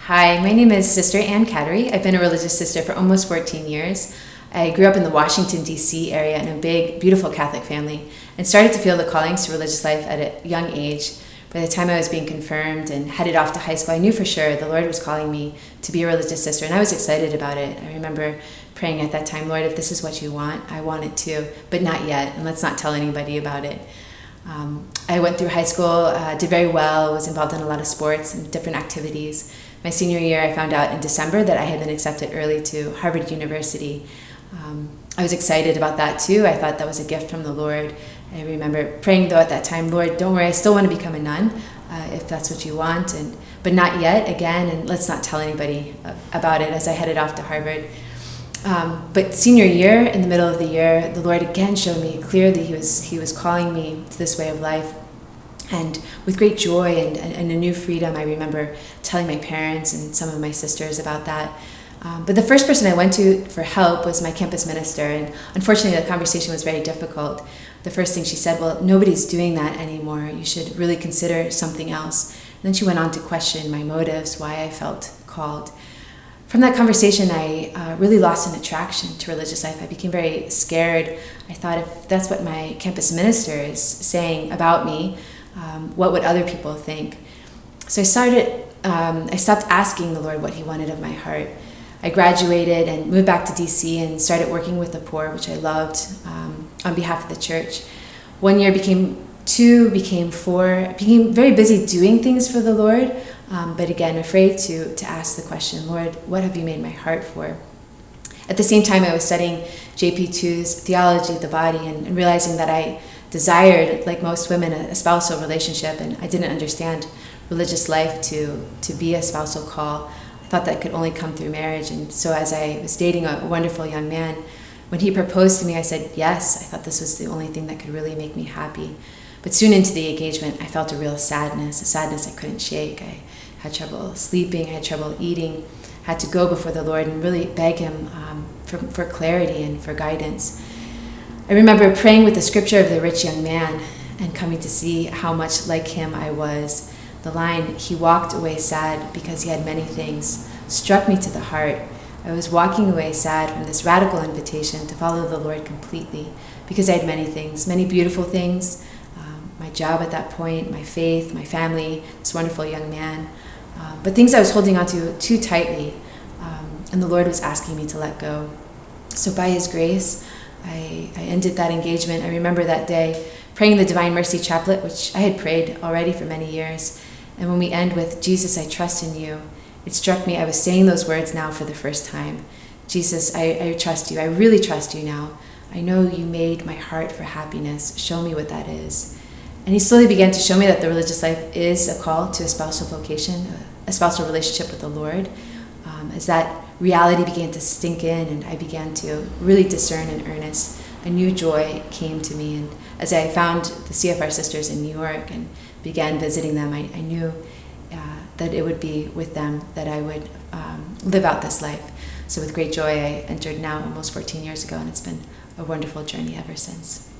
Hi, my name is Sister Kateri. I've been a religious sister for almost 14 years. I grew up in the Washington, D.C. area in a big, beautiful Catholic family and started to feel the callings to religious life at a young age. By the time I was being confirmed and headed off to high school, I knew for sure the Lord was calling me to be a religious sister, and I was excited about it. I remember praying at that time, Lord, if this is what you want, I want it too, but not yet, and let's not tell anybody about it. I went through high school, did very well, was involved in a lot of sports and different activities. My senior year, I found out in December that I had been accepted early to Harvard University. I was excited about that too. I thought that was a gift from the Lord. I remember praying though at that time, Lord, don't worry, I still want to become a nun if that's what you want, but not yet, again, and let's not tell anybody about it as I headed off to Harvard. But senior year, in the middle of the year, the Lord again showed me clearly He was calling me to this way of life. And with great joy and a new freedom, I remember telling my parents and some of my sisters about that. But the first person I went to for help was my campus minister, and unfortunately the conversation was very difficult. The first thing she said, well, nobody's doing that anymore. You should really consider something else. And then she went on to question my motives, why I felt called. From that conversation, I really lost an attraction to religious life. I became very scared. I thought, if that's what my campus minister is saying about me, what would other people think? So I stopped asking the Lord what He wanted of my heart. I graduated and moved back to DC and started working with the poor, which I loved, on behalf of the church. 1 year became 2, became 4, became very busy doing things for the Lord, but again, afraid to ask the question, Lord, what have you made my heart for? At the same time, I was studying JP2's Theology of the Body and realizing that I desired, like most women, a spousal relationship, and I didn't understand religious life to be a spousal call. I thought that could only come through marriage, and so as I was dating a wonderful young man, when he proposed to me, I said yes. I thought this was the only thing that could really make me happy. But soon into the engagement, I felt a real sadness, a sadness I couldn't shake. I had trouble sleeping, I had trouble eating, had to go before the Lord and really beg Him for clarity and for guidance. I remember praying with the scripture of the rich young man and coming to see how much like him I was. The line, he walked away sad because he had many things, struck me to the heart. I was walking away sad from this radical invitation to follow the Lord completely because I had many things, many beautiful things, my job at that point, my faith, my family, this wonderful young man, but things I was holding on to too tightly, and the Lord was asking me to let go. So by His grace, I ended that engagement. I remember that day praying the Divine Mercy Chaplet, which I had prayed already for many years. And when we end with, Jesus, I trust in you, it struck me I was saying those words now for the first time. Jesus, I trust you. I really trust you now. I know you made my heart for happiness. Show me what that is. And He slowly began to show me that the religious life is a call to a spousal vocation, a spousal relationship with the Lord. As that reality began to sink in and I began to really discern in earnest, a new joy came to me. And as I found the CFR sisters in New York and began visiting them, I knew that it would be with them that I would live out this life. So with great joy, I entered now almost 14 years ago, and it's been a wonderful journey ever since.